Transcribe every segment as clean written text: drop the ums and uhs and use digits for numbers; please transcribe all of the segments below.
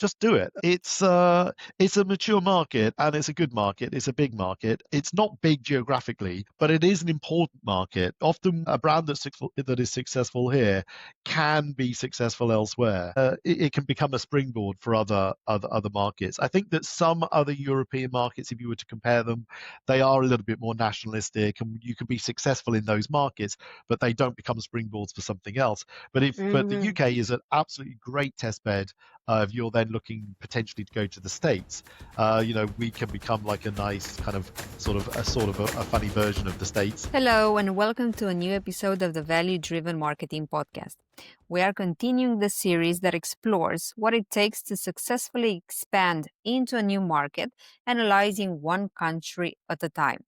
just do it. It's a mature market and it's a good market. It's a big market. It's not big geographically, but it is an important market. Often a brand that is successful here can be successful elsewhere. It can become a springboard for other markets. I think that some other European markets, if you were to compare them, they are a little bit more nationalistic, and you can be successful in those markets, but they don't become springboards for something else. But the Mhm. UK is an absolutely great test bed. If you're then looking potentially to go to the States, we can become like a nice kind of a funny version of the States. Hello, and welcome to a new episode of the Value Driven Marketing Podcast. We are continuing the series that explores what it takes to successfully expand into a new market, analyzing one country at a time.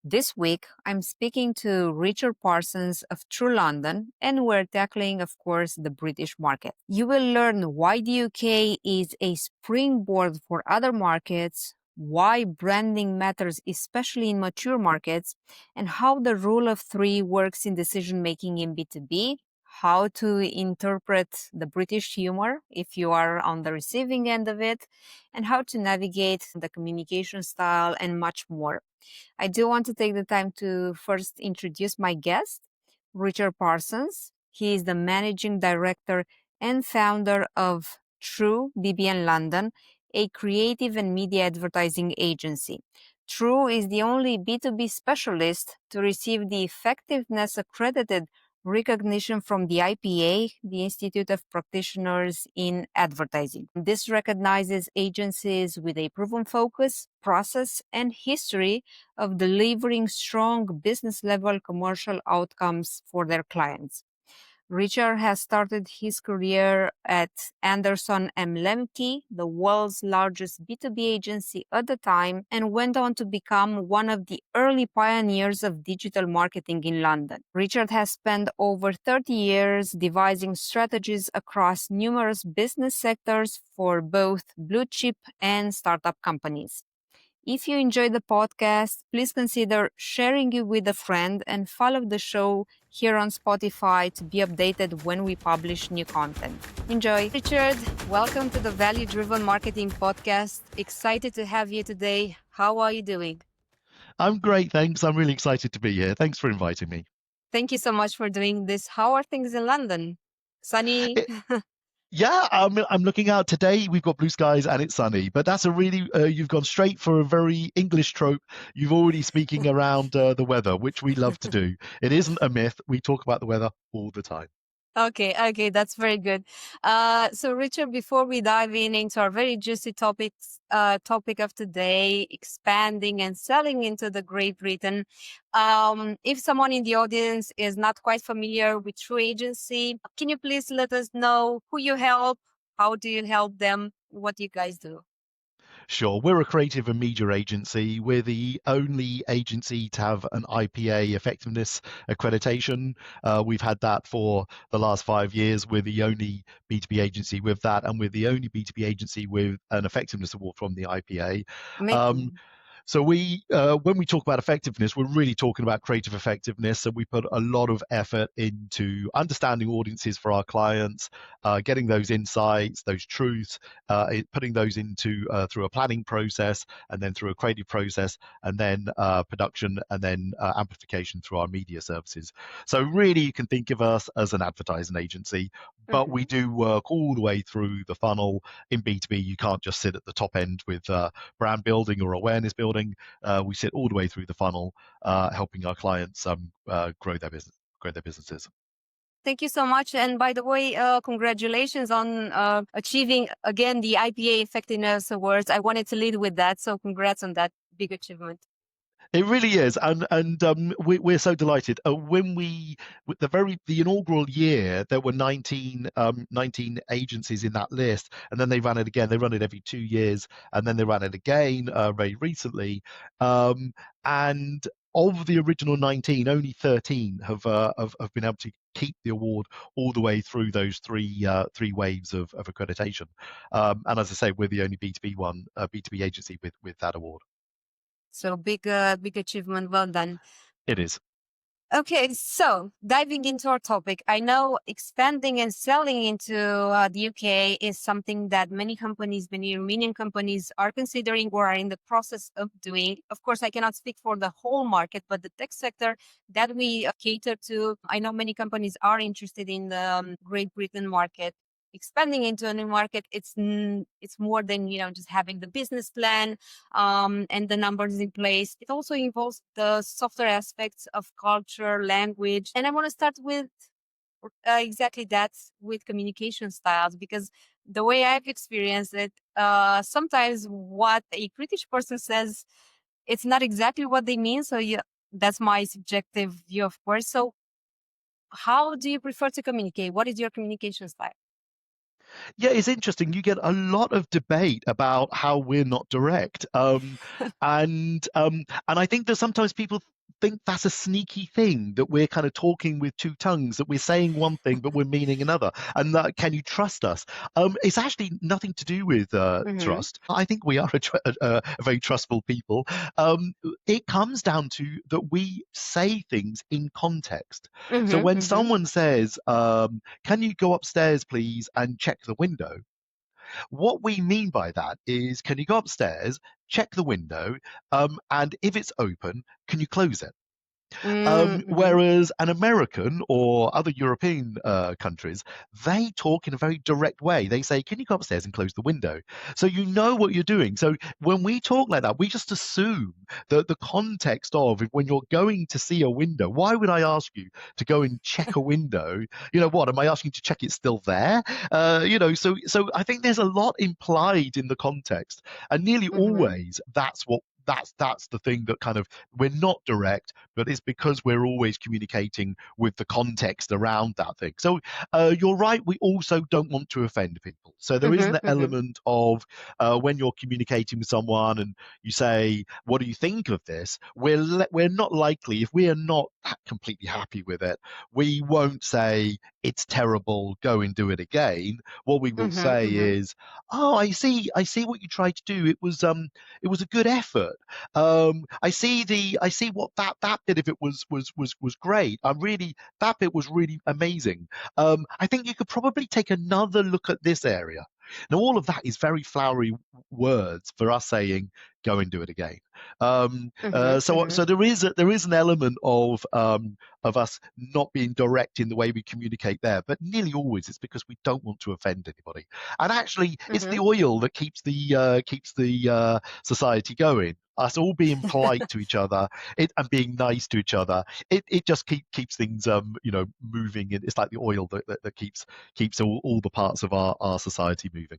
This week, I'm speaking to Richard Parsons of True London, and we're tackling, of course, the British market. You will learn why the UK is a springboard for other markets, why branding matters, especially in mature markets, and how the rule of three works in decision making in B2B, how to interpret the British humor if you are on the receiving end of it, and how to navigate the communication style, and much more. I do want to take the time to first introduce my guest, Richard Parsons. He is the managing director and founder of True BBN London, a creative and media advertising agency. True is the only B2B specialist to receive the effectiveness accredited recognition from the IPA, the Institute of Practitioners in Advertising. This recognizes agencies with a proven focus, process, and history of delivering strong business level commercial outcomes for their clients. Richard has started his career at Anderson M. Lemke, the world's largest B2B agency at the time, and went on to become one of the early pioneers of digital marketing in London. Richard has spent over 30 years devising strategies across numerous business sectors for both blue chip and startup companies. If you enjoyed the podcast, please consider sharing it with a friend and follow the show here on Spotify to be updated when we publish new content. Enjoy. Richard, welcome to the Value Driven Marketing Podcast. Excited to have you today. How are you doing? I'm great, thanks. I'm really excited to be here. Thanks for inviting me. Thank you so much for doing this. How are things in London? Sunny? It, yeah, I'm looking out today. We've got blue skies and it's sunny, but that's you've gone straight for a very English trope. You've already speaking around the weather, which we love to do. It isn't a myth. We talk about the weather all the time. Okay, that's very good. So Richard, before we dive into our very juicy topic of today, expanding and selling into the Great Britain, if someone in the audience is not quite familiar with True Agency, can you please let us know who you help, how do you help them, what do you guys do? Sure, we're a creative and media agency. We're the only agency to have an IPA effectiveness accreditation. We've had that for the last 5 years. We're the only B2B agency with that, and we're the only B2B agency with an effectiveness award from the IPA. Um, Amazing. so when we talk about effectiveness, we're really talking about creative effectiveness. So we put a lot of effort into understanding audiences for our clients, getting those insights, those truths, putting those into through a planning process, and then through a creative process, and then production, and then amplification through our media services. So really, you can think of us as an advertising agency, but we Mhm. do work all the way through the funnel. In B2B, you can't just sit at the top end with brand building or awareness building. We sit all the way through the funnel, helping our clients grow their businesses. Thank you so much. And by the way, congratulations on achieving again the IPA Effectiveness Awards. I wanted to lead with that, so congrats on that big achievement. It really is, and we're so delighted. When we, with the inaugural year, there were 19 agencies in that list, and then they ran it again. They run it every 2 years, and then they ran it again very recently. And of the original 19, only 13 have been able to keep the award all the way through those three waves of accreditation. And as I say, we're the only B2B agency with that award. So big achievement. Well done. It is. Okay, so diving into our topic, I know expanding and selling into the UK is something that many companies, many Romanian companies are considering or are in the process of doing. Of course, I cannot speak for the whole market, but the tech sector that we cater to, I know many companies are interested in the Great Britain market. Expanding into a new market, it's more than just having the business plan and the numbers in place. It also involves the softer aspects of culture, language. And I want to start with exactly that, with communication styles, because the way I've experienced it, sometimes what a British person says, it's not exactly what they mean. So yeah, that's my subjective view, of course. So how do you prefer to communicate? What is your communication style? Yeah, it's interesting. You get a lot of debate about how we're not direct, and I think that sometimes people think that's a sneaky thing, that we're kind of talking with two tongues, that we're saying one thing but we're meaning another, and that can you trust us? It's actually nothing to do with Mm-hmm. trust. I think we are a very trustful people. It comes down to that we say things in context. So Mm-hmm. when Mm-hmm. someone says, can you go upstairs, please, and check the window? What we mean by that is, can you go upstairs, check the window, and if it's open, can you close it? Mm-hmm. Whereas an American or other European countries, they talk in a very direct way. They say, can you go upstairs and close the window? So you know what you're doing. So when we talk like that, we just assume that the context of when you're going to see a window, why would I ask you to go and check a window? You know what? Am I asking you to check it's still there? So I think there's a lot implied in the context, and nearly Mm-hmm. always that's the thing that kind of, we're not direct, but it's because we're always communicating with the context around that thing. So you're right, we also don't want to offend people. So there is Mm-hmm. an Mm-hmm. element of when you're communicating with someone and you say, what do you think of this? We're not likely, if we are not completely happy with it, we won't say it's terrible, go and do it again. What we will Mm-hmm. say Mm-hmm. is, oh, I see what you tried to do. It was a good effort. I see what that bit of it was great. That bit was really amazing. I think you could probably take another look at this area. Now, all of that is very flowery words for us saying, "Go and do it again." Mm-hmm. So there is an element of us not being direct in the way we communicate there, but nearly always it's because we don't want to offend anybody. And actually, it's Mm-hmm. the oil that keeps the society going. Us all being polite to each other, and being nice to each other. It just keeps things moving. It's like the oil that keeps all the parts of our society moving.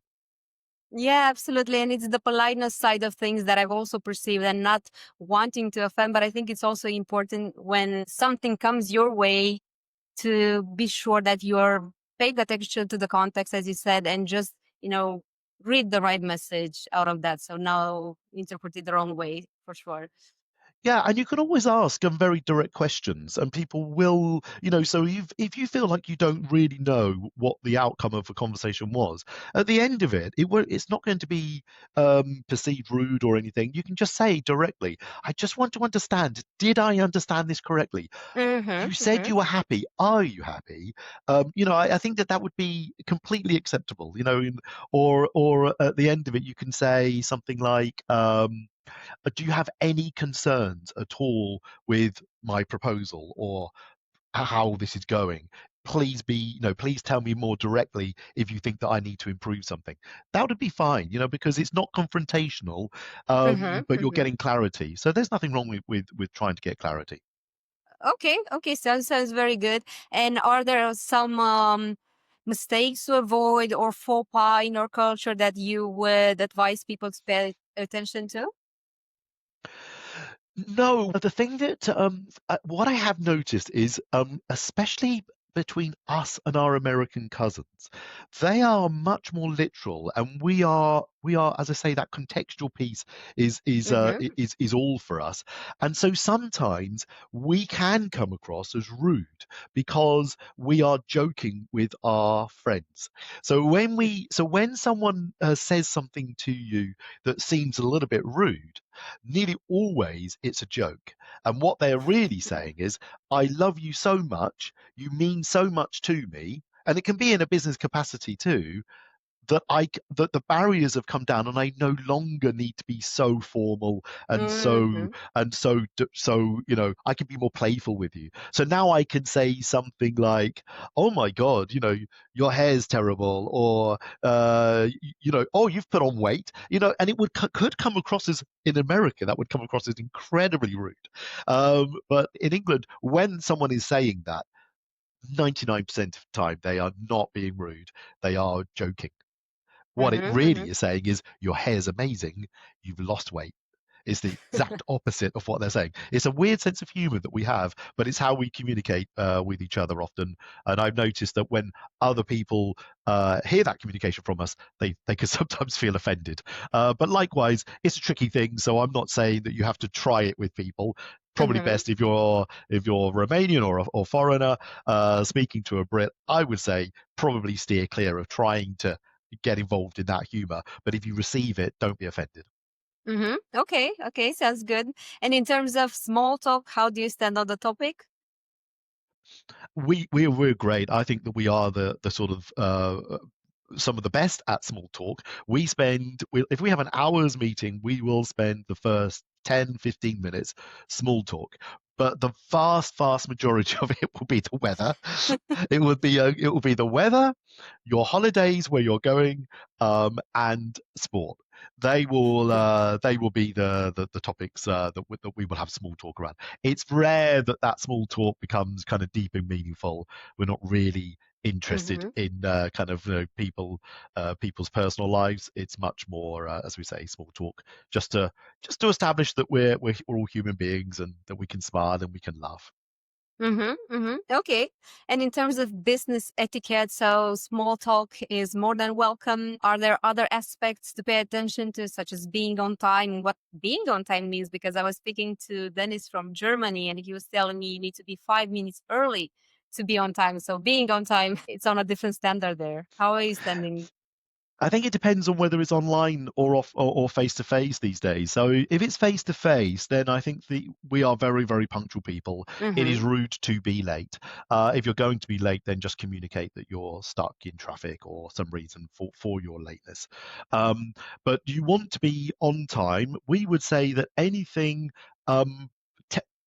Yeah, absolutely. And it's the politeness side of things that I've also perceived, and not wanting to offend. But I think it's also important when something comes your way to be sure that you're paying attention to the context, as you said, and just, read the right message out of that. So now interpret it the wrong way, for sure. Yeah, and you can always ask very direct questions, and people will, So if you feel like you don't really know what the outcome of a conversation was, at the end of it, it's not going to be perceived rude or anything. You can just say directly, "I just want to understand. Did I understand this correctly? Mm-hmm. You said Mm-hmm. you were happy. Are you happy?" I think that would be completely acceptable. Or at the end of it, you can say something like. Do you have any concerns at all with my proposal or how this is going? Please tell me more directly if you think that I need to improve something. That would be fine, because it's not confrontational, Mm-hmm. but you're Mm-hmm. getting clarity. So there's nothing wrong with trying to get clarity. Okay. Okay. Sounds very good. And are there some mistakes to avoid or faux pas in our culture that you would advise people to pay attention to? No, the thing that what I have noticed is, especially between us and our American cousins, they are much more literal, and we are, as I say, that contextual piece Mm-hmm. is all for us. And so sometimes we can come across as rude because we are joking with our friends. So when someone says something to you that seems a little bit rude, nearly always it's a joke. And what they're really saying is, I love you so much, you mean so much to me. And it can be in a business capacity too, that the barriers have come down and I no longer need to be so formal and Mm-hmm. so I can be more playful with you. So now I can say something like, "Oh my God, your hair's terrible," or "Oh, you've put on weight," and it could come across as in America that would come across as incredibly rude, but in England, when someone is saying that, 99% of the time they are not being rude; they are joking. What it Mm-hmm. Mm-hmm. really is saying is your hair's amazing, you've lost weight. It's the exact opposite of what they're saying. It's a weird sense of humor that we have, but it's how we communicate with each other often. And I've noticed that when other people hear that communication from us, they can sometimes feel offended. But likewise, it's a tricky thing. So I'm not saying that you have to try it with people. Probably Mm-hmm. best if you're Romanian or foreigner speaking to a Brit, I would say probably steer clear of trying to get involved in that humor. But if you receive it, don't be offended. Mm-hmm. Okay, okay, sounds good. And in terms of small talk, how do you stand on the topic? We're great. I think that we are the sort of some of the best at small talk. If we have an hour's meeting, we will spend the first 10-15 minutes small talk. But the vast majority of it will be the weather. It will be the weather, your holidays, where you're going, and sport. They will be the topics that we will have small talk around. It's rare that small talk becomes kind of deep and meaningful. We're not really interested Mm-hmm. in kind of people's personal lives. It's much more, as we say, small talk, just to establish that we're all human beings and that we can smile and we can laugh. Mm-hmm. Mm-hmm. Okay. And in terms of business etiquette, so small talk is more than welcome. Are there other aspects to pay attention to, such as being on time? What being on time means? Because I was speaking to Dennis from Germany, and he was telling me you need to be 5 minutes early to be on time. So being on time, it's on a different standard there. How are you standing? I think it depends on whether it's online or face to face these days. So if it's face to face, then I think we are very, very punctual people. It is Mm-hmm. rude to be late. If you're going to be late, then just communicate that you're stuck in traffic or some reason for your lateness. Um, but you want to be on time. We would say that anything um,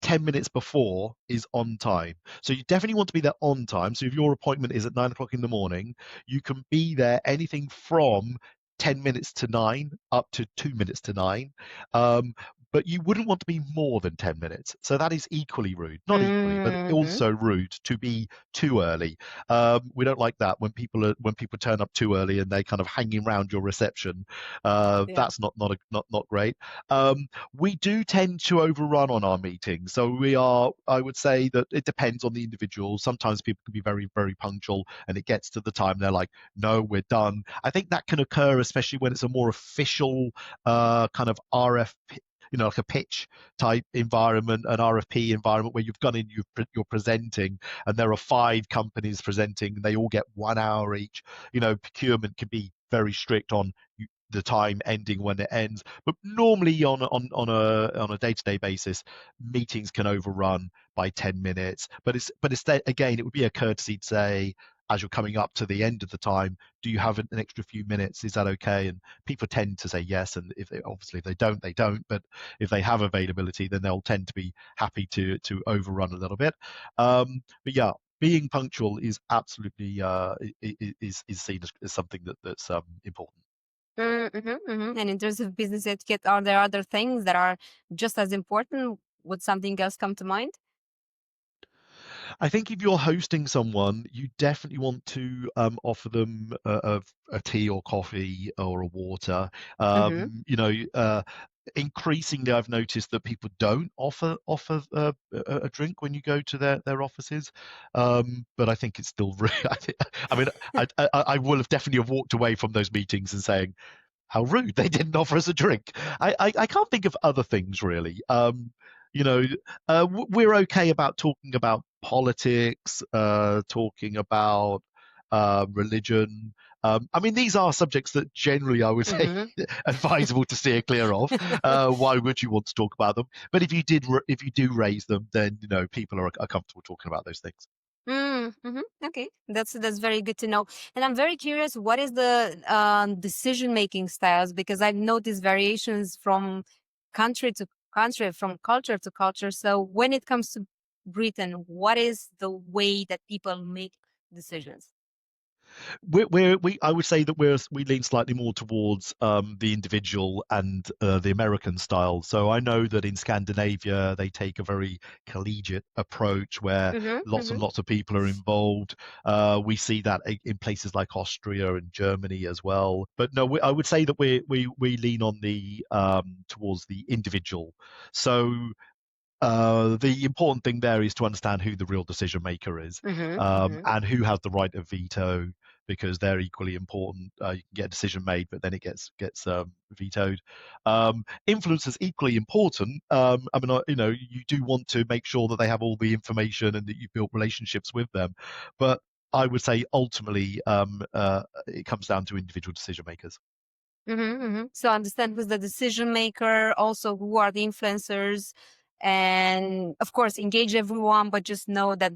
10 minutes before is on time. So you definitely want to be there on time. So if your appointment is at 9 o'clock in the morning, you can be there anything from 10 minutes to 9 up to 2 minutes to 9. Um, but you wouldn't want to be more than 10 minutes. So that is equally rude, not equally, but Mm-hmm. also rude to be too early. We don't like that when people turn up too early and they kind of hanging around your reception. Yeah. That's not great. We do tend to overrun on our meetings. So I would say that it depends on the individual. Sometimes people can be very, very punctual and it gets to the time they're like, no, we're done. I think that can occur, especially when it's a more official kind of RFP, like a pitch type environment, an RFP environment where you've gone in, you're presenting, and there are 5 companies presenting, and they all get 1 hour each. Procurement can be very strict on the time ending when it ends. But normally on a day-to-day basis, meetings can overrun by 10 minutes. But it's again, it would be a courtesy to say, as you're coming up to the end of the time, do you have an extra few minutes? Is that okay? And people tend to say yes. And obviously if they don't, they don't. But if they have availability, then they'll tend to be happy to overrun a little bit. But yeah, being punctual is absolutely is seen as something that's important. Mm-hmm, mm-hmm. And in terms of business etiquette, are there other things that are just as important? Would something else come to mind? I think if you're hosting someone, you definitely want to offer them a tea or coffee or a water. Mm-hmm. Increasingly, I've noticed that people don't offer a drink when you go to their offices, but I think it's still really. I mean, I will have definitely have walked away from those meetings and saying, how rude, they didn't offer us a drink. I can't think of other things really. You know, we're okay about talking about politics, talking about religion, I mean, these are subjects that generally I would say Mm-hmm. advisable to steer clear of. Why would you want to talk about them? But if you do raise them, then people are comfortable talking about those things. Mm-hmm. Okay, that's very good to know. And I'm very curious, what is the decision making styles? Because I've noticed variations from country to country, from culture to culture. So when it comes to Britain, what is the way that people make decisions? I would say that we lean slightly more towards the individual and the American style. So I know that in Scandinavia they take a very collegiate approach where Mm-hmm. lots Mm-hmm. and lots of people are involved. We see that in places like Austria and Germany as well. But no, I would say that we lean on the towards the individual. So the important thing there is to understand who the real decision maker is, Mm-hmm. Mm-hmm. and who has the right of veto, because they're equally important. You can get a decision made, but then it gets vetoed. Influence is equally important. I mean, you do want to make sure that they have all the information and that you've built relationships with them, but I would say ultimately it comes down to individual decision makers. Mm-hmm. Mm-hmm. So understand who's the decision maker, also who are the influencers, and of course engage everyone, but just know that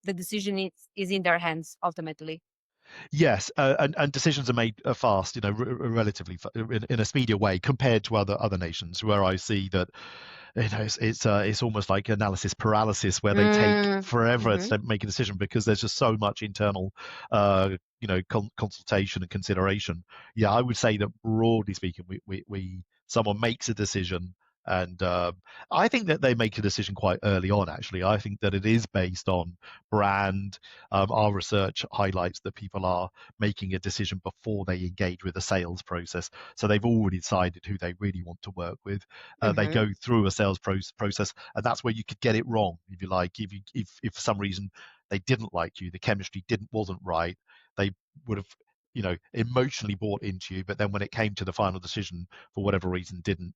the decision is in their hands ultimately. Yes, and decisions are made fast, relatively in a speedier way compared to other nations, where I see that it's almost like analysis paralysis, where they take forever Mm-hmm. to make a decision because there's just so much internal, consultation and consideration. Yeah, I would say that broadly speaking, we someone makes a decision. And I think that they make a decision quite early on, actually. I think that it is based on brand. Our research highlights that people are making a decision before they engage with the sales process. So they've already decided who they really want to work with. They Mm-hmm. go through a sales process, and that's where you could get it wrong, if you like. If for some reason they didn't like you, the chemistry wasn't right, they would have emotionally bought into you, but then when it came to the final decision, for whatever reason, didn't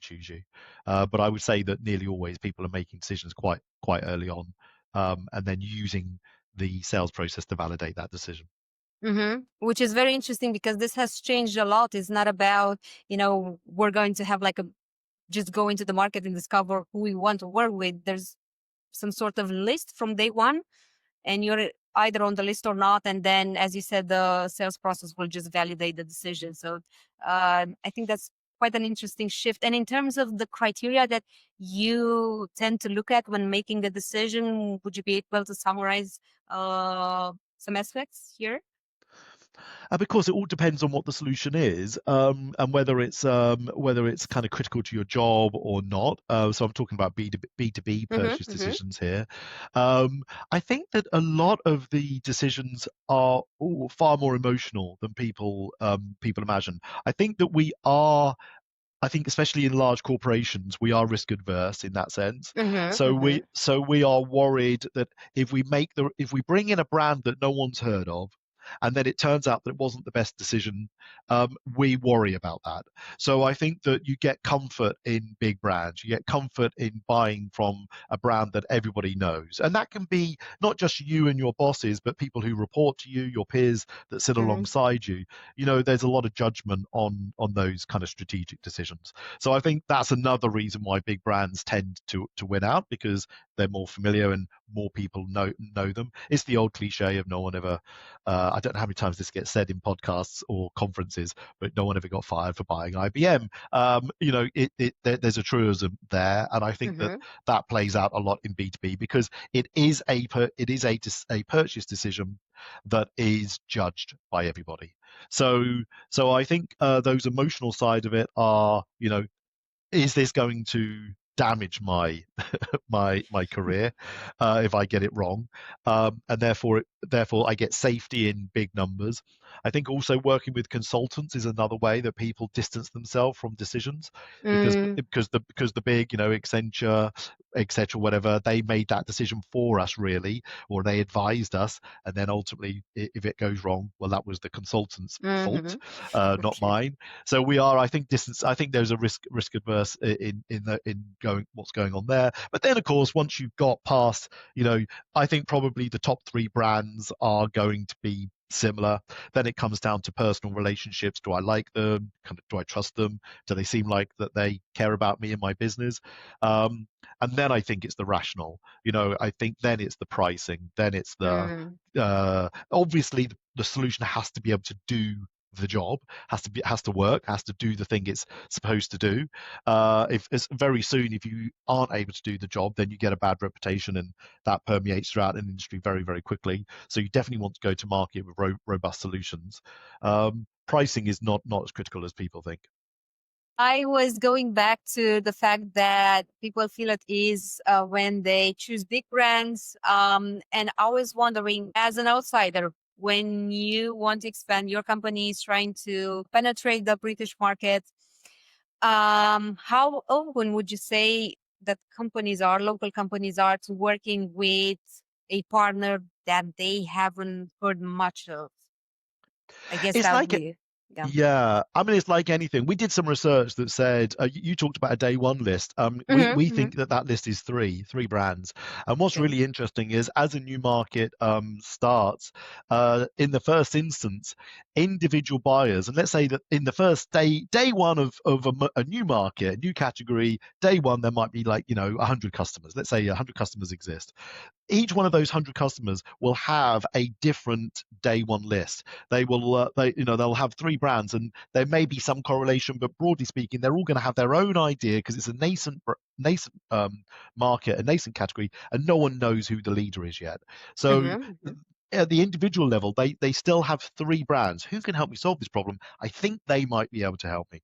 choose you. But I would say that nearly always people are making decisions quite early on, and then using the sales process to validate that decision. Mm-hmm. Which is very interesting because this has changed a lot. It's not about, we're going to have like a just go into the market and discover who we want to work with. There's some sort of list from day one, and you're either on the list or not. And then, as you said, the sales process will just validate the decision. So I think that's quite an interesting shift. And in terms of the criteria that you tend to look at when making a decision, would you be able to summarize some aspects here? Because it all depends on what the solution is, and whether it's kind of critical to your job or not. So I'm talking about B2B purchase Mm-hmm, mm-hmm, decisions here. I think that a lot of the decisions are far more emotional than people imagine. I think that I think especially in large corporations, we are risk adverse in that sense. mm-hmm, So mm-hmm, we are worried that if we bring in a brand that no one's heard of, and then it turns out that it wasn't the best decision, we worry about that. So I think that you get comfort in big brands. You get comfort in buying from a brand that everybody knows, and that can be not just you and your bosses, but people who report to you, your peers that sit mm-hmm, alongside you. There's a lot of judgment on those kind of strategic decisions. So I think that's another reason why big brands tend to win out, because they're more familiar and more people know them. It's the old cliche of no one ever. I don't know how many times this gets said in podcasts or conferences, but no one ever got fired for buying IBM. There's a truism there, and I think that mm-hmm, that plays out a lot in B2B, because it is a purchase decision that is judged by everybody. So I think those emotional side of it are, is this going to damage my career if I get it wrong, and therefore I get safety in big numbers. I think also working with consultants is another way that people distance themselves from decisions, because mm, the big, Accenture, etc., whatever, they made that decision for us, really, or they advised us, and then ultimately if it goes wrong, well, that was the consultant's mm-hmm. fault, not Okay. mine. So we are, I think, distance. I think there's a risk adverse in going what's going on there. But then, of course, once you've got past, I think probably the top three brands are going to be similar. Then it comes down to personal relationships. Do I like them? Do I trust them? Do they seem like that they care about me and my business? Um, and then I think it's the rational. I think then it's the pricing. Then it's the Mm. obviously the solution has to be able to do the job, has to work, has to do the thing it's supposed to do. If it's very soon, if you aren't able to do the job, then you get a bad reputation, and that permeates throughout an industry very, very quickly. So you definitely want to go to market with robust solutions. Pricing is not as critical as people think. I was going back to the fact that people feel at ease when they choose big brands. And I was wondering, as an outsider, when you want to expand, your company is trying to penetrate the British market. How open would you say that local companies are to working with a partner that they haven't heard much of? I guess It's that would like be, yeah. Yeah, I mean, it's like anything. We did some research that said you talked about a day one list. We Hmm. think that list is three brands. And what's Okay. really interesting is as a new market starts, in the first instance, individual buyers, and let's say that in the first day one of a new market, a new category, day one there might be like 100 customers. Let's say 100 customers exist. Each one of those 100 customers will have a different day one list. They'll have three brands, and there may be some correlation, but broadly speaking, they're all going to have their own idea because it's a nascent market, a nascent category, and no one knows who the leader is yet. So Hmm. at the individual level, they still have three brands. Who can help me solve this problem? I think they might be able to help me,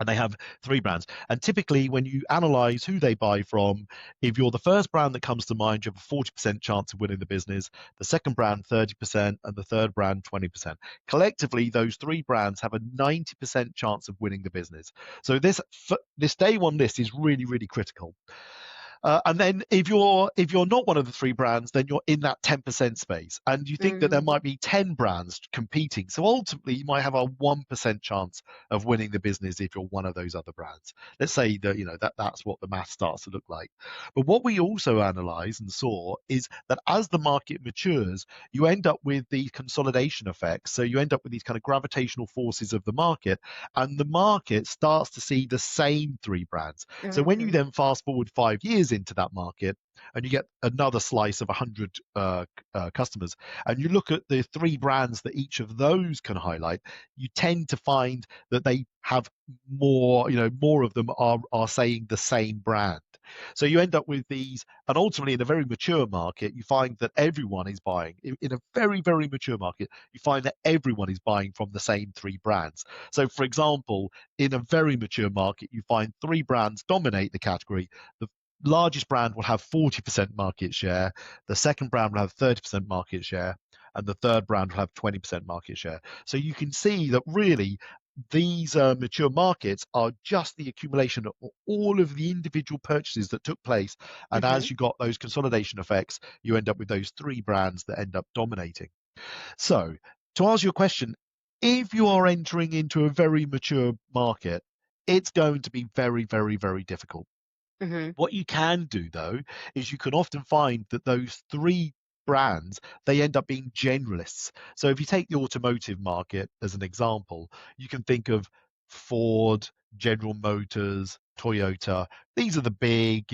and they have three brands. And typically, when you analyze who they buy from, if you're the first brand that comes to mind, you have a 40% chance of winning the business, the second brand, 30%, and the third brand, 20%. Collectively, those three brands have a 90% chance of winning the business. So this day one list is really, really critical. And then if you're not one of the three brands, then you're in that 10% space, and you think that there Hmm. might be 10 brands competing. So ultimately, you might have a 1% chance of winning the business if you're one of those other brands. Let's say that that's what the math starts to look like. But what we also analysed and saw is that as the market matures, you end up with the consolidation effects. So you end up with these kind of gravitational forces of the market, and the market starts to see the same three brands. So when you Hmm. then fast forward 5 years into that market, and you get another slice of 100 customers, and you look at the three brands that each of those can highlight, you tend to find that they have more of them are saying the same brand. So you end up with these, and ultimately in a very mature market, you find that everyone is buying. In a very, very mature market, you find that everyone is buying from the same three brands. So, for example, in a very mature market, you find three brands dominate the category. The largest brand will have 40% market share, the second brand will have 30% market share, and the third brand will have 20% market share. So you can see that really these mature markets are just the accumulation of all of the individual purchases that took place. And Hmm. as you got those consolidation effects, you end up with those three brands that end up dominating. So, to answer your question, if you are entering into a very mature market, it's going to be very, very, very difficult. Hmm. What you can do though is you can often find that those three brands, they end up being generalists. So if you take the automotive market as an example, you can think of Ford, General Motors, Toyota. These are the big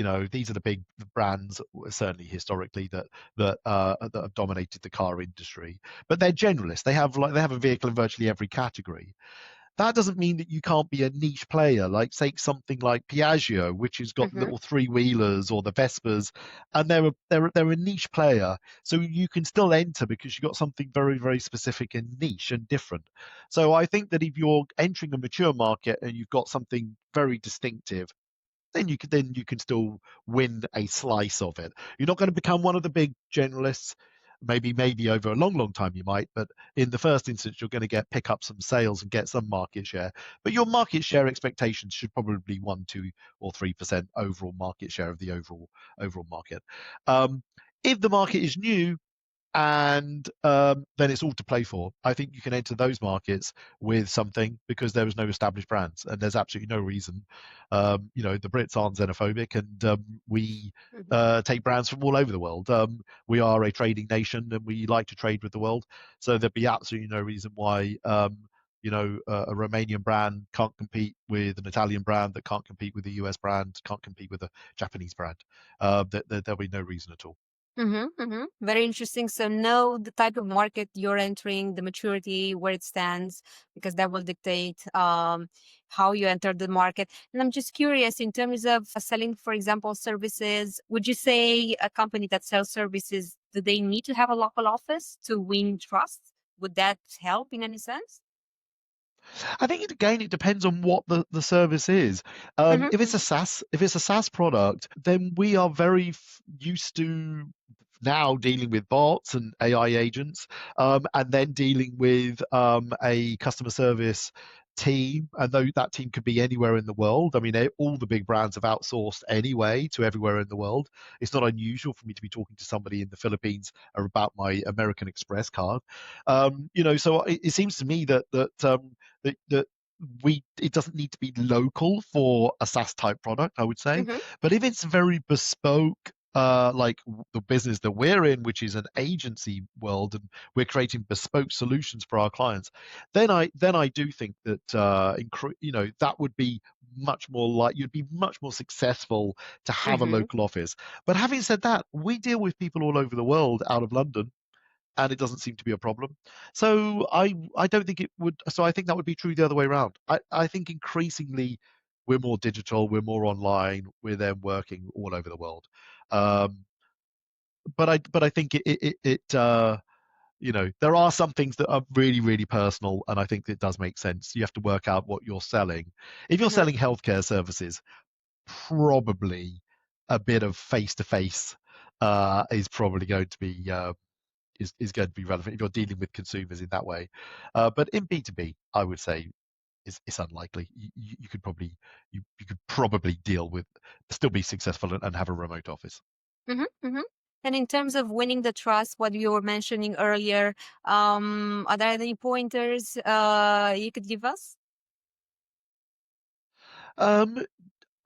brands, certainly historically, that have dominated the car industry. But they're generalists. They have a vehicle in virtually every category. That doesn't mean that you can't be a niche player, like say something like Piaggio, which has got Hmm. little three wheelers, or the Vespas, and they're a niche player. So you can still enter because you've got something very, very specific and niche and different. So I think that if you're entering a mature market and you've got something very distinctive, then you can still win a slice of it. You're not going to become one of the big generalists. Maybe over a long, long time you might, but in the first instance, you're going to pick up some sales and get some market share. But your market share expectations should probably be 1, 2, or 3% overall market share of the overall market. Um, if the market is new, and then it's all to play for. I think you can enter those markets with something because there is no established brands, and there's absolutely no reason. The Brits aren't xenophobic, and we Mhm. take brands from all over the world. We are a trading nation, and we like to trade with the world, so there'd be absolutely no reason why. A Romanian brand can't compete with an Italian brand, that can't compete with a US brand, can't compete with a Japanese brand. There'll be no reason at all. Very interesting. So know the type of market you're entering, the maturity, where it stands, because that will dictate how you enter the market. And I'm just curious, in terms of selling, for example, services, would you say a company that sells services, do they need to have a local office to win trust? Would that help in any sense? I think it depends on what the service is. Hmm. If it's a SaaS product, then we are very used to now dealing with bots and AI agents, and then dealing with a customer service team, and though that team could be anywhere in the world. I mean, all the big brands have outsourced anyway to everywhere in the world. It's not unusual for me to be talking to somebody in the Philippines about my American Express card. So it seems to me that it doesn't need to be local for a SaaS type product, I would say. Hmm. But if it's very bespoke, like the business that we're in, which is an agency world, and we're creating bespoke solutions for our clients, then I do think that that would be much more like you'd be much more successful to have a Hmm. local office. But having said that, we deal with people all over the world out of London, and it doesn't seem to be a problem. So I don't think it would. So I think that would be true the other way around. I think increasingly we're more digital, we're more online, we're then working all over the world. Um, but I think there are some things that are really really personal, and I think it does make sense. You have to work out what you're selling. If you're Hmm. selling healthcare services, probably a bit of face to face is probably going to be is going to be relevant if you're dealing with consumers in that way. But in B2B, I would say it's unlikely. You could probably you could probably still be successful and have a remote office. Hmm. Hmm. And in terms of winning the trust, what you were mentioning earlier, are there any pointers you could give us? Um,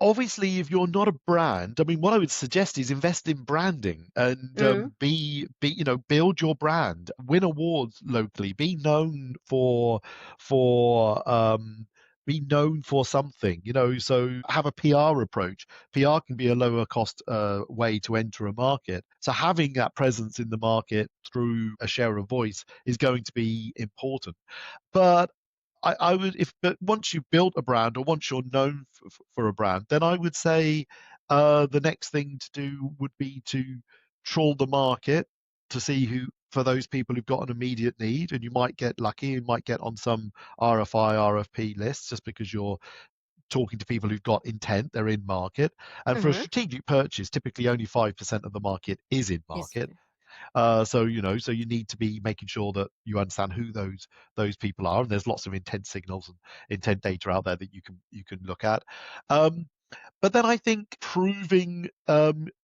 Obviously, if you're not a brand, I mean, what I would suggest is invest in branding and Mm. build your brand, win awards locally, for be known for something, so have a PR approach. PR can be a lower cost way to enter a market. So having that presence in the market through a share of voice is going to be important. But I would, if but once you've built a brand or once you're known for a brand, then I would say the next thing to do would be to trawl the market to see who, for those people who've got an immediate need, and you might get lucky, you might get on some RFI, RFP lists just because you're talking to people who've got intent, they're in market. And for a Mhm. strategic purchase, typically only 5% of the market is in Yes. market. So you need to be making sure that you understand who those people are, and there's lots of intent signals and intent data out there that you can look at. Um, but then I think proving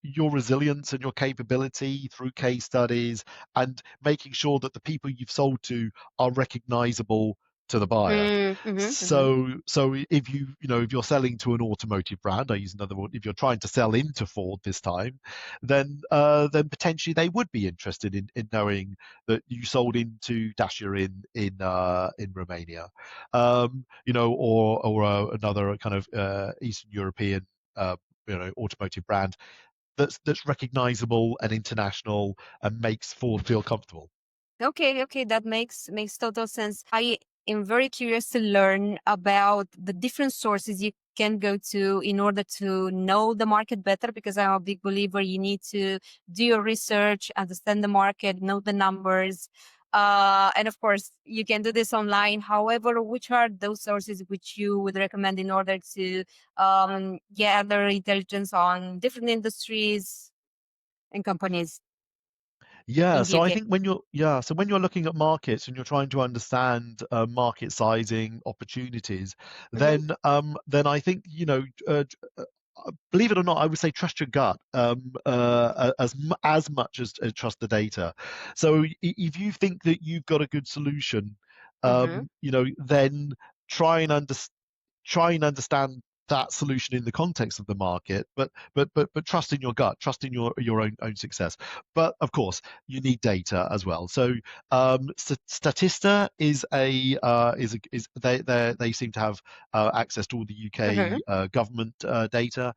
your resilience and your capability through case studies and making sure that the people you've sold to are recognizable to the buyer. Mm, mhm, mhm. So if you're selling to an automotive brand, I use another word, if you're trying to sell into Ford this time, then potentially they would be interested in knowing that you sold into Dacia in Romania, or another kind of Eastern European automotive brand that's recognizable and international and makes Ford feel comfortable. Okay, okay, that makes total sense. I am very curious to learn about the different sources you can go to in order to know the market better, because I'm a big believer you need to do your research, understand the market, know the numbers. And of course, you can do this online. However, which are those sources which you would recommend in order to gather intelligence on different industries and companies Yeah, in the so I UK? think when you're looking at markets and you're trying to understand market sizing opportunities, Hmm. then I think believe it or not, I would say trust your gut as much as trust the data. So if you think that you've got a good solution, Mm-hmm. then try and understand try and understand that solution in the context of the market, but trust in your gut, trust in your own success. But of course, you need data as well. So Statista is they seem to have access to all the Mm-hmm. UK government data.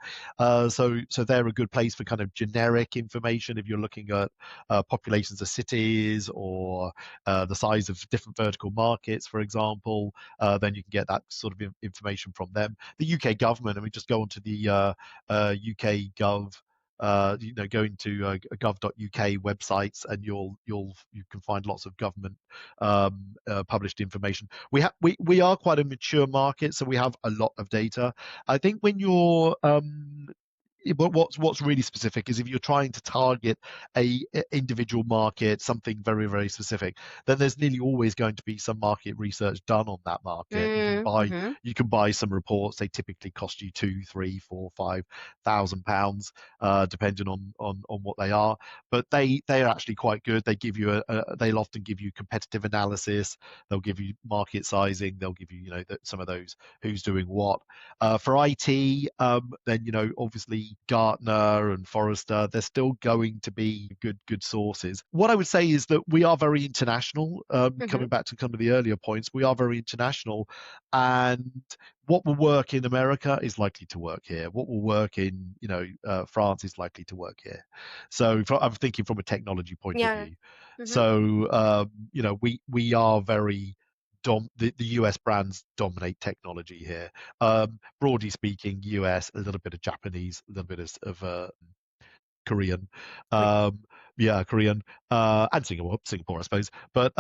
So they're a good place for kind of generic information if you're looking at populations of cities or the size of different vertical markets, for example. Then you can get that sort of information from them. The UK government, and we just go onto the UK Gov. Go into gov.uk websites, and you can find lots of government published information. We are quite a mature market, so we have a lot of data. I think when you're but what's really specific is if you're trying to target a individual market, something very, very specific, then there's nearly always going to be some market research done on that market. Mm-hmm. You can buy some reports. They typically cost you 2, 3, 4, £5,000, depending on what they are. But they are actually quite good. They'll often give you competitive analysis. They'll give you market sizing. They'll give you some of those who's doing what. For IT, then obviously Gartner and Forrester, they're still going to be good sources. What I would say is that we are very international. Mm-hmm. Coming back to kind of the earlier points, we are very international, and what will work in America is likely to work here. What will work in France is likely to work here. So I'm thinking from a technology point of Yeah. view. Mm-hmm. So we are very the US brands dominate technology here. Broadly speaking, US, a little bit of Japanese, a little bit of Korean, um, yeah, Korean, and Singapore, I suppose. But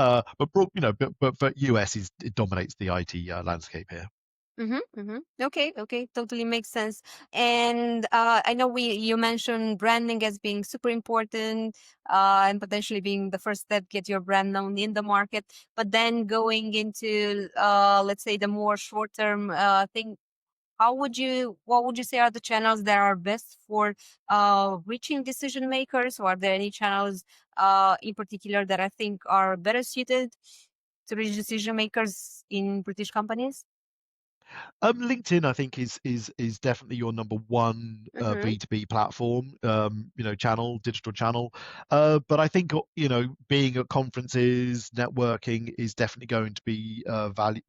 US it dominates the IT landscape here. Mm-hmm, mm-hmm. Okay, okay, totally makes sense. And I know you mentioned branding as being super important, and potentially being the first step get your brand known in the market. But then going into let's say the more short term thing, what would you say are the channels that are best for reaching decision makers? Or are there any channels in particular that I think are better suited to reach decision makers in British companies? LinkedIn, I think, is definitely your number one Mm-hmm. B2B platform, digital channel. But I think being at conferences, networking is definitely going to be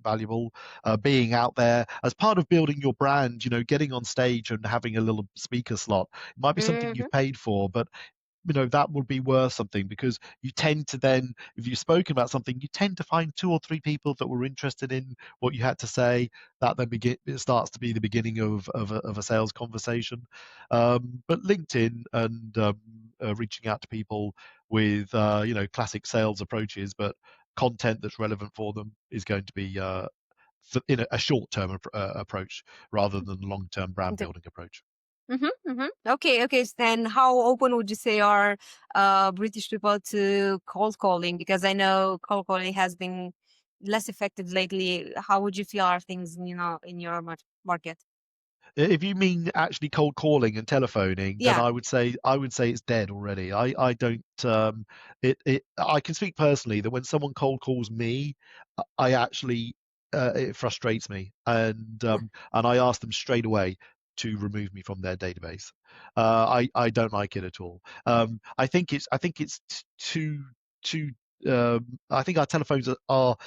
valuable. Being out there as part of building your brand, getting on stage and having a little speaker slot, it might be something Mm-hmm. you've paid for, but that would be worth something, because you tend to then, if you've spoken about something, you tend to find 2 or 3 people that were interested in what you had to say. That then it starts to be the beginning of a sales conversation. But LinkedIn and reaching out to people with classic sales approaches, but content that's relevant for them is going to be in a short-term approach rather than a long-term brand building approach. Mm-hmm, mm-hmm. Okay, okay. Then how open would you say are British people to cold calling? Because I know cold calling has been less effective lately. How would you feel are things, in your market? If you mean actually cold calling and telephoning, then Yeah. I would say it's dead already. I don't I can speak personally that when someone cold calls me, I actually it frustrates me, and I ask them straight away to remove me from their database. I don't like it at all. I think it's too I think our telephones are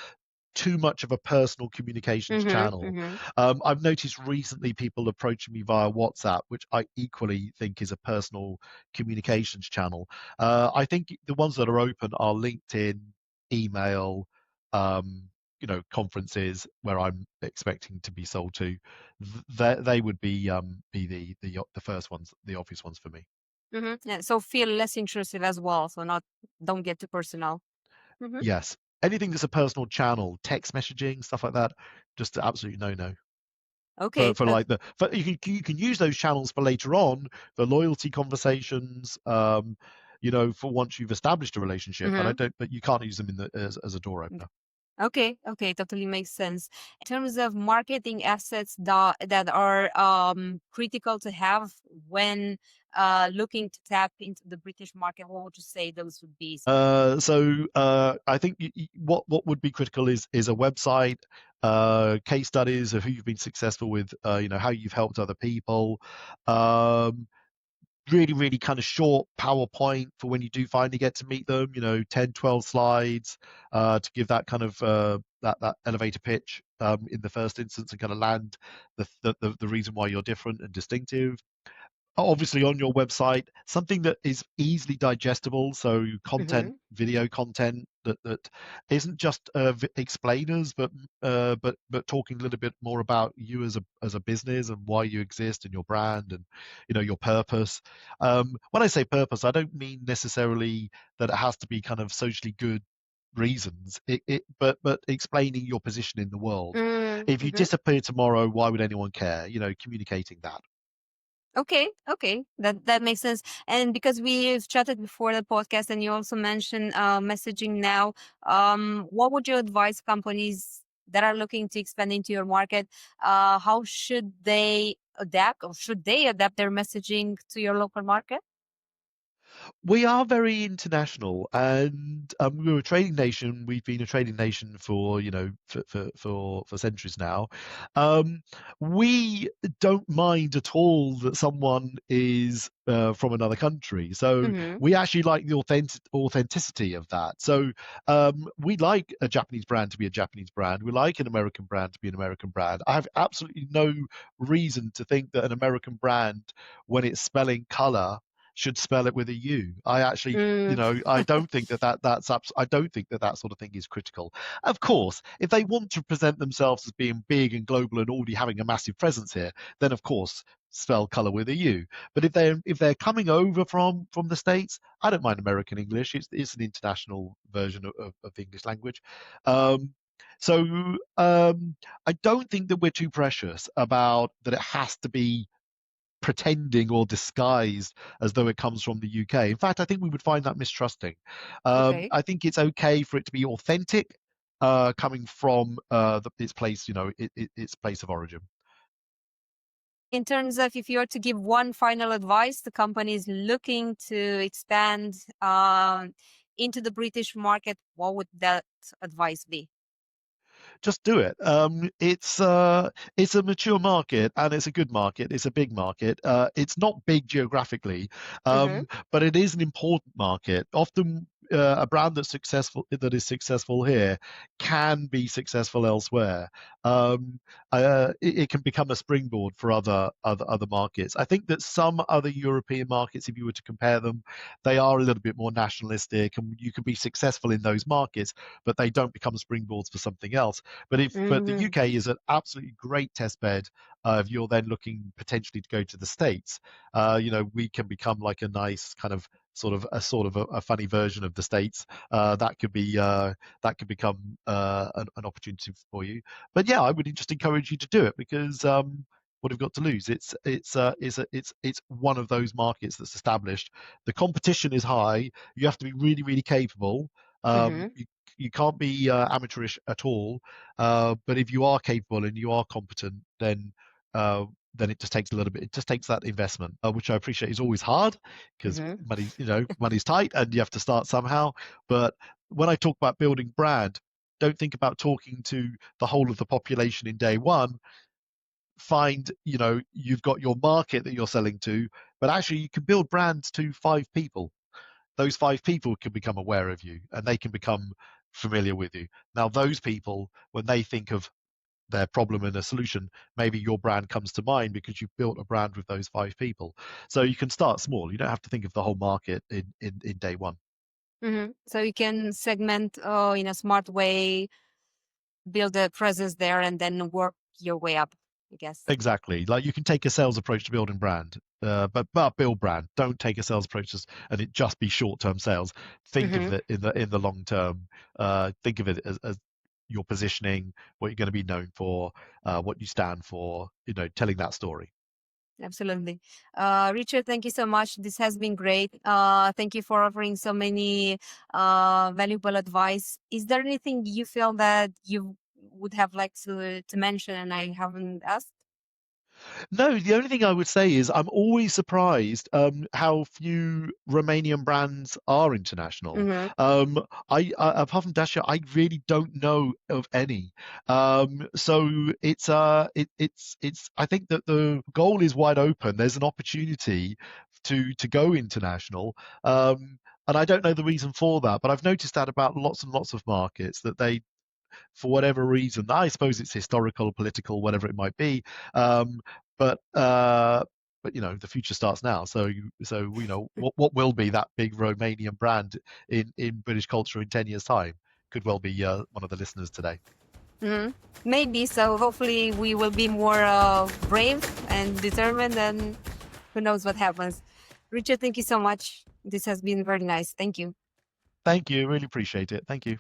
too much of a personal communications Mm-hmm, channel. mm-hmm, I've noticed recently people approaching me via WhatsApp, which I equally think is a personal communications channel. I think the ones that are open are LinkedIn, email, um, conferences where I'm expecting to be sold to. They would be the first ones, the obvious ones for me. mm-hmm. Yeah. So feel less intrusive as well. So not don't get too personal. Mm-hmm. Yes. Anything that's a personal channel, text messaging, stuff like that, just absolutely no. for Okay. for like the for you can use those channels for later on for loyalty conversations, for once you've established a relationship, but Mm-hmm. you can't use them as a door opener. Okay, totally makes sense. In terms of marketing assets that are critical to have when looking to tap into the British market, what would you say those would be? I think what would be critical is a website, case studies of who you've been successful with, how you've helped other people. Um, really kind of short PowerPoint for when you do finally get to meet them, 10, 12 slides, to give that kind of that elevator pitch in the first instance and kind of land the reason why you're different and distinctive. Obviously on your website, something that is easily digestible, so content, Mm-hmm. video content that isn't just explainers, but talking a little bit more about you as a business and why you exist and your brand and your purpose. When I say purpose, I don't mean necessarily that it has to be kind of socially good reasons, but explaining your position in the world. If you Mm-hmm. disappear tomorrow, why would anyone care? Communicating that. Okay, that makes sense. And because we've chatted before the podcast, and you also mentioned messaging now, what would you advise companies that are looking to expand into your market? How should they adapt, or should they adapt their messaging to your local market? We are very international, and we're a trading nation. We've been a trading nation for for centuries now. Um, we don't mind at all that someone is from another country. So Mm-hmm. we actually like the authenticity of that. So we like a Japanese brand to be a Japanese brand. We like an American brand to be an American brand. I have absolutely no reason to think that an American brand, when it's spelling color, should spell it with a U. I actually, Mm. I don't think I don't think that sort of thing is critical. Of course, if they want to present themselves as being big and global and already having a massive presence here, then of course spell color with a U. But if they're coming over from the States, I don't mind American English. It's an international version of the English language. Um, so I don't think that we're too precious about that it has to be pretending or disguised as though it comes from the UK. In fact, I think we would find that mistrusting. Okay. I think it's okay for it to be authentic, coming from its place, its place of origin. In terms of if you were to give one final advice to companies looking to expand into the British market, what would that advice be? Just do it. It's a mature market and it's a good market. It's a big market. It's not big geographically, Mm-hmm. but it is an important market. Often, a brand that is successful here can be successful elsewhere. It can become a springboard for other markets. I think that some other European markets, if you were to compare them, they are a little bit more nationalistic, and you can be successful in those markets, but they don't become springboards for something else. But the Mm-hmm. UK is an absolutely great test bed. If you're then looking potentially to go to the States, we can become like a nice kind of sort of a funny version of the States. That could become an opportunity for you. But yeah, I would just encourage you to do it because what have you got to lose? It's one of those markets that's established. The competition is high. You have to be really capable. Mm-hmm. You can't be amateurish at all. But if you are capable and you are competent, uh, then it just takes a little bit. It just takes that investment, which I appreciate is always hard because Mm-hmm. money's tight and you have to start somehow. But when I talk about building brand, don't think about talking to the whole of the population in day one. Find, you've got your market that you're selling to, but actually you can build brands to 5 people. Those 5 people can become aware of you and they can become familiar with you. Now, those people, when they think of their problem and a solution, maybe your brand comes to mind because you've built a brand with those 5 people. So you can start small. You don't have to think of the whole market in day one. Mm-hmm. So you can segment in a smart way, build a presence there, and then work your way up, I guess. Exactly. Like you can take a sales approach to building brand, but build brand. Don't take a sales approach and it just be short-term sales. Think of Mm-hmm. it in the long term. Think of it as your positioning, what you're going to be known for, what you stand for. Telling that story. Absolutely. Richard, thank you so much. This has been great. Thank you for offering so many valuable advice. Is there anything you feel that you would have liked to mention and I haven't asked? No, the only thing I would say is I'm always surprised how few Romanian brands are international. Mm-hmm. Apart from Dacia, I really don't know of any. So it's. I think that the goal is wide open. There's an opportunity to go international. And I don't know the reason for that, but I've noticed that about lots and lots of markets that they, for whatever reason, I suppose it's historical, political, whatever it might be. Um, but uh, but the future starts now. So what will be that big Romanian brand in British culture in 10 years' time could well be one of the listeners today. Mm-hmm. Maybe. So hopefully we will be more brave and determined, and who knows what happens. Richard, thank you so much. This has been very nice. Thank you. Thank you. Really appreciate it. Thank you.